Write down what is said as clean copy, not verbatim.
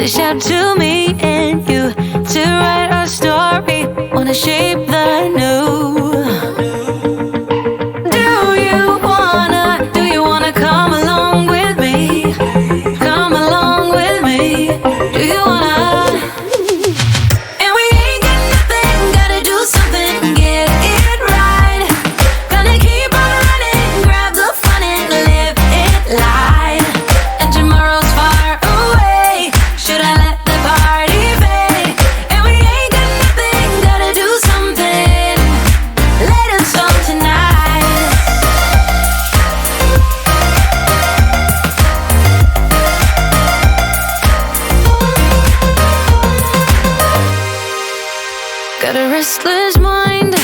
Reach out to me and you to write a story. Wanna shape the new. Do you wanna come along with me? Come along with me. Do you wanna? And we ain't got nothing, gotta do something, get it right. Gonna keep on running, grab the fun and live it light. And tomorrow's far away, should I let the party fade? And we ain't got nothing, gotta do something, let us on tonight. Got a restless mind,